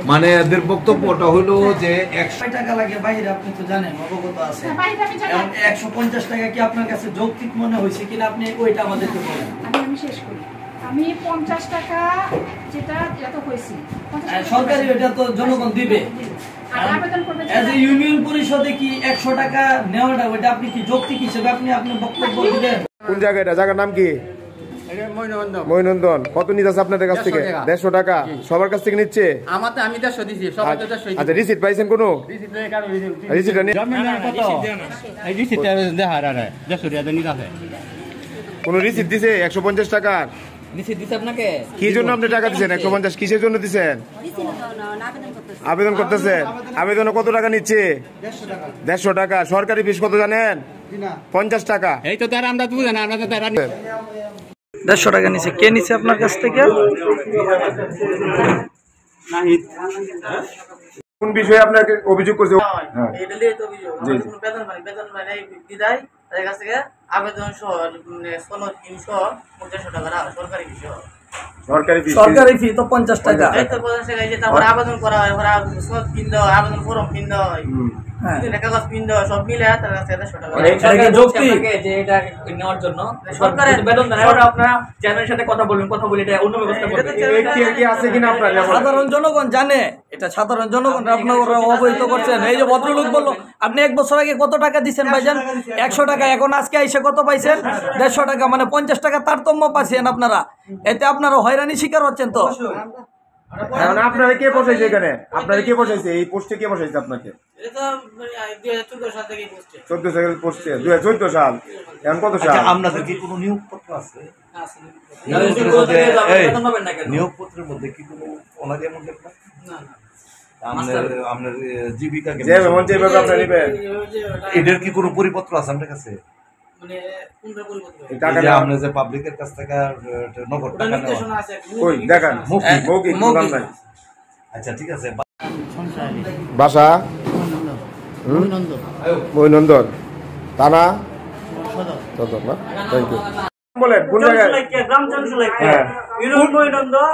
মানে এদের বক্তব্যটা হলো যে 100 টাকা লাগে বাইরে, আপনি তো জানেন, অবগত আছেন। 150 টাকা কি আপনার কাছে যৌক্তিক মনে হয়েছে কিনা আপনি ওইটা আমাদেরকে বলেন। আমি শেষ করি। আমি 50 টাকা যেটা হয়েছে সরকারি, ওটা তো জনগণ দিবে। ইউনিয়ন পরিষদে কি 100 টাকা নেওয়াটা ওটা আপনি কি যৌক্তিক হিসেবে আপনি বক্তব্য দিবেন? কোন জায়গা এটা? জায়গার নাম কি? মইনন্দন। কত নিচ্ছে আপনাদের কাছ থেকে? 150 টাকা সবার কাছ থেকে নিচ্ছে? আমি 150 দিছি, সবাই 150। আচ্ছা, রিসিট পাইছেন কোনো? রিসিট কোনো রিসিট দিছে 150 টাকার? কি জন্য আপনি টাকা দিচ্ছেন? 150 কিসের জন্য দিচ্ছেন? আবেদন করতেছেন। আবেদনে কত টাকা নিচ্ছে? 150 টাকা। সরকারি ফিস কত জানেন? 50 টাকা। এই তো তারা আমরা বুঝেন না, আমরা তো তারা 150 টাকা নিচ্ছে। কে নিচ্ছে আপনার কাছ থেকে? কোন বিষয়ে আপনাকে অভিযোগ করছে? আবেদন সহ সনদ 350 টাকা সরকারি ফি তো 50 টাকা। তারপরে আবেদন করা হয়, সনদ কিন দেওয়া, আবেদন ফর্ম কিন দেওয়া হয়, কাগজ কিন দেওয়া, সব মিলে তার কাছে 150 টাকা। নেওয়ার জন্য সরকারের বেতন দেয়। আপনারা চেয়ারম্যানের সাথে কথা বলবেন, কথা বলে এটা অন্য ব্যবস্থা করবেন। কি আছে কিনা আপনার? সাধারণ জনগণ জানে এটা, সাধারণ জনগণ আপনারা অবহিত করছেন। এই যে ভদ্রলোক বললো আপনি 1 বছর আগে কত টাকা দিচ্ছেন ভাইজান? 100 টাকা। এখন আজকে আইসে কত পাইছেন? 150 টাকা। মানে 50 টাকা তারতম্য পাচ্ছেন আপনারা। এতে আপনারা হয়রানি শিকার হচ্ছেন। তো আপনারা কে বসাইছে এখানে? আপনারা কে বসাইছে এই পোস্টে? কে বসাইছে আপনাকে? 2014 সাল থেকে পোস্টে। 14 সাল পোস্টে। 2014 সাল। এখন কত সাল? আপনাদের কি কোনো নিয়োগপত্র আছে? নিয়োগপত্রের মধ্যে কি কোনো ওনাদের মধ্যে না? আপনার জীবিকাকে যেভাবে আপনারা নেবেন, এটার কি কোনো পরিপত্র আছে আপনার কাছে? মানে কোনটা পরিবর্তন টাকা আপনি যে পাবলিকের কাছ থেকে নগদ টাকা নেওয়া, কই দেখান। মৌখিক নাই। আচ্ছা, ঠিক আছে। বাসা মইনন্দন, থানা সদর না? Thank you. বলেন কোন জায়গায়? গ্রাম চন্দ্রশালাইয়া, ইউনিয়ন মইনন্দন।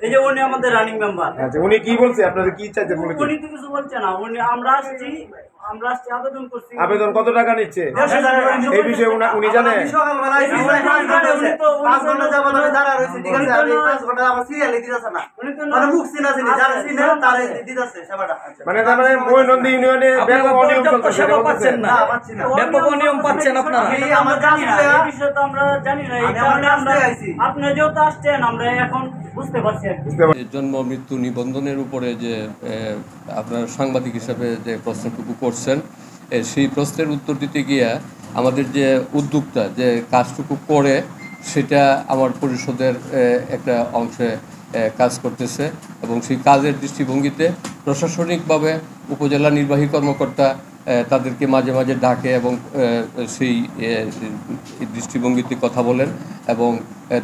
এই যে উনি আমাদের রানিং মেম্বার। আচ্ছা, উনি কি বলছে? আপনাদের কি চাইছেন? উনি তো কিছু বলছে না। উনি আমরা আসছি আবেদন করছি। আবেদন কত টাকা নিচ্ছে এই বিষয়ে উনি জানেন? মানে তার মানে মইনন্দী ইউনিয়নে ব্যাপক অনিয়ম চলতেছে। সেবা পাচ্ছেন না, ব্যাপক অনিয়ম পাচ্ছেন আপনারা। আমরা জানি না, এই বিষয়ে তো আমরা জানি না। এই কারণে আমরা আপনি যেহেতু আসছেন আমরা এখন বুঝতে পারছি। জন্ম মৃত্যু নিবন্ধনের উপরে যে আপনার সাংবাদিক হিসাবে যে প্রশ্নটুকু করছেন, সেই প্রশ্নের উত্তর দিতে গিয়ে আমাদের যে উদ্যোক্তা যে কাজটুকু করে সেটা আমার পরিষদের একটা অংশে কাজ করতেছে এবং সেই কাজের দৃষ্টিভঙ্গিতে প্রশাসনিকভাবে উপজেলা নির্বাহী কর্মকর্তা তাদেরকে মাঝে মাঝে ডাকে এবং সেই দৃষ্টিভঙ্গিতে কথা বলেন এবং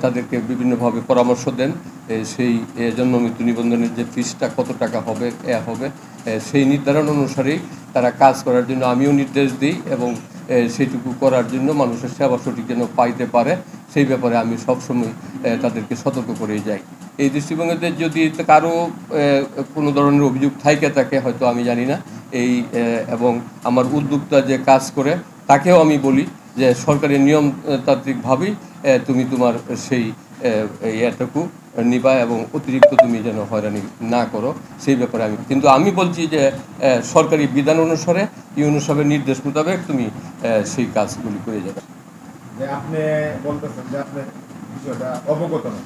তাদেরকে বিভিন্নভাবে পরামর্শ দেন। সেই জন্ম মৃত্যু নিবন্ধনের যে ফিসটা কত টাকা হবে সেই নির্ধারণ অনুসারেই তারা কাজ করার জন্য আমিও নির্দেশ দিই এবং সেইটুকু করার জন্য মানুষের সেবা সঠিক যেন পাইতে পারে সেই ব্যাপারে আমি সবসময় তাদেরকে সতর্ক করেই যাই। এই দৃষ্টিভঙ্গিতে যদি কারো কোনো ধরনের অভিযোগ থাকে হয়তো আমি জানি না, এবং আমার উদ্যোক্তা যে কাজ করে তাকেও আমি বলি যে সরকারি নিয়মতান্ত্রিকভাবেই তুমি তোমার সেই এটুকু নিবা এবং অতিরিক্ত তুমি যেন হয়রানি না করো সেই ব্যাপারে কিন্তু আমি বলছি যে সরকারি বিধান অনুসারে ইউনো সাহেবের নির্দেশ মোতাবেক তুমি সেই কাজগুলি করে যাবে। আপনি বলতেছেন যে আপনার বিষয়টা অবগত না,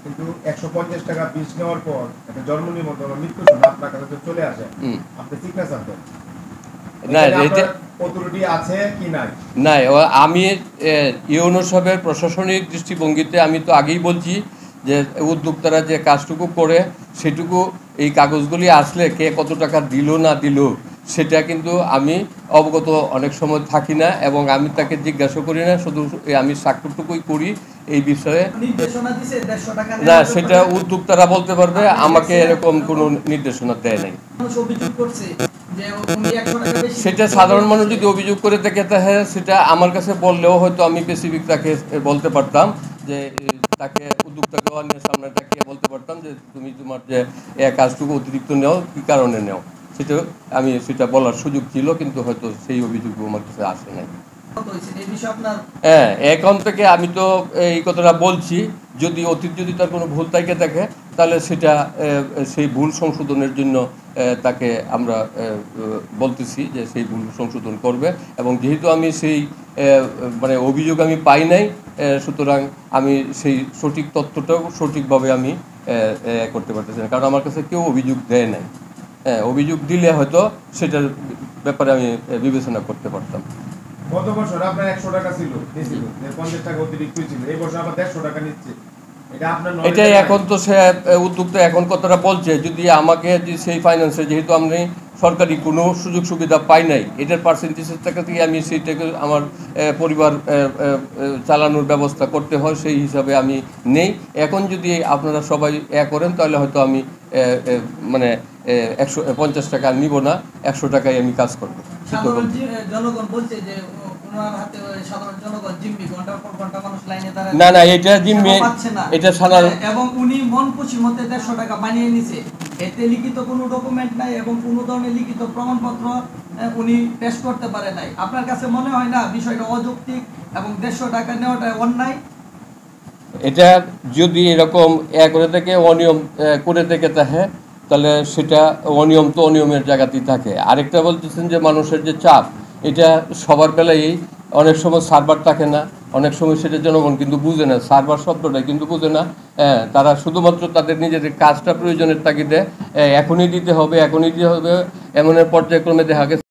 কিন্তু 150 টাকা ফিস নেওয়ার পর একটা জন্ম নিবন্ধন মৃত্যু আপনার কাছে চলে আসে, আপনি সিগনেচার দেন না? অথরিটি আছে কি নাই? না, আমি ইউনো সাহেবের প্রশাসনিক দৃষ্টিভঙ্গিতে আমি তো আগেই বলছি যে উদ্যোক্তারা যে কাজটুকু করে সেটুকু এই কাগজগুলি আসলে কে কত টাকা দিল না দিল সেটা কিন্তু আমি অবগত অনেক সময় থাকি না এবং আমি তাকে জিজ্ঞাসা করি না, শুধু আমি স্বাক্ষরটুকুই করি এই বিষয়ে। না, সেটা উদ্যোক্তারা বলতে পারবে, আমাকে এরকম কোনো নির্দেশনা দেয় নাই। সেটা সাধারণ মানুষ যদি অভিযোগ করে থাকে সেটা আমার কাছে বললেও হয়তো আমি স্পেসিফিক তাকে বলতে পারতাম যে তাকে উদ্যোক্তাকে অন্যের সামনে তাকিয়ে বলতে পারতাম যে তুমি তোমার যে কাজটুকু অতিরিক্ত নেও কী কারণে নেও, সেটা বলার সুযোগ ছিল, কিন্তু হয়তো সেই অভিযোগও আমার কাছে আসে নাই। হ্যাঁ, এখন থেকে আমি তো এই কথাটা বলছি, যদি অতীত যদি তার কোনো ভুল থেকে থাকে তাহলে সেটা সেই ভুল সংশোধনের জন্য তাকে আমরা বলতেছি যে সেই ভুল সংশোধন করবে। এবং যেহেতু আমি সেই মানে অভিযোগ আমি পাই নাই, সুতরাং আমি সেই সঠিক তথ্যটাও সঠিকভাবে আমি করতে পারতেছি না, কারণ আমার কাছে কেউ অভিযোগ দেয় নাই। অভিযোগ দিলে হয়তো সেটার ব্যাপারে আমি বিবেচনা করতে পারতাম। গত বছর আপনার 100 টাকা ছিল, 50 টাকা অতিরিক্ত ছিল, এই বছর আবার 150 টাকা নিচ্ছে। এটাই এখন তো সে উদ্যোক্তা এখন কথাটা বলছে, যদি আমাকে সেই ফাইন্যান্সে যেহেতু আমি সরকারি কোনো সুযোগ সুবিধা পাই নাই, এটার পার্সেন্টেজের টাকা থেকে আমি সেইটাকে আমার পরিবার চালানোর ব্যবস্থা করতে হয়, সেই হিসাবে আমি নেই। এখন যদি আপনারা সবাই করেন তাহলে হয়তো আমি মানে 150 টাকা নিব না, 100 টাকায় আমি কাজ করবো। জনগণ বলছে যে না না, এটা জিম্মি, এটা এবং উনি মন খুশি মতে 150 টাকা বানিয়ে নিছে, এতে লিখিত কোনো ডকুমেন্ট নাই এবং কোনো ধরনের লিখিত প্রমাণপত্র উনি পেশ করতে পারে নাই। আপনার কাছে মনে হয় না বিষয়টা অযৌক্তিক এবং 150 টাকা নেওয়াটা অন্যায়? এটা যদি এরকম করে থেকে অনিয়ম করে থেকে থাকে তাহলে সেটা অনিয়ম তো অনিয়মের জায়গাতেই থাকে। আরেকটা বলতেছেন যে মানুষের যে চাপ, এটা সবার বেলায় অনেক সময় সার্ভার থাকে না, অনেক সময় সেটা জনগণ কিন্তু বুঝে না, সার্ভার শব্দটা কিন্তু বুঝে না। তারা শুধুমাত্র তাদের নিজেদের কাজটা প্রয়োজনের তাগিদে এখনই দিতে হবে এমনের পর্যায়ক্রমে দেখা গেছে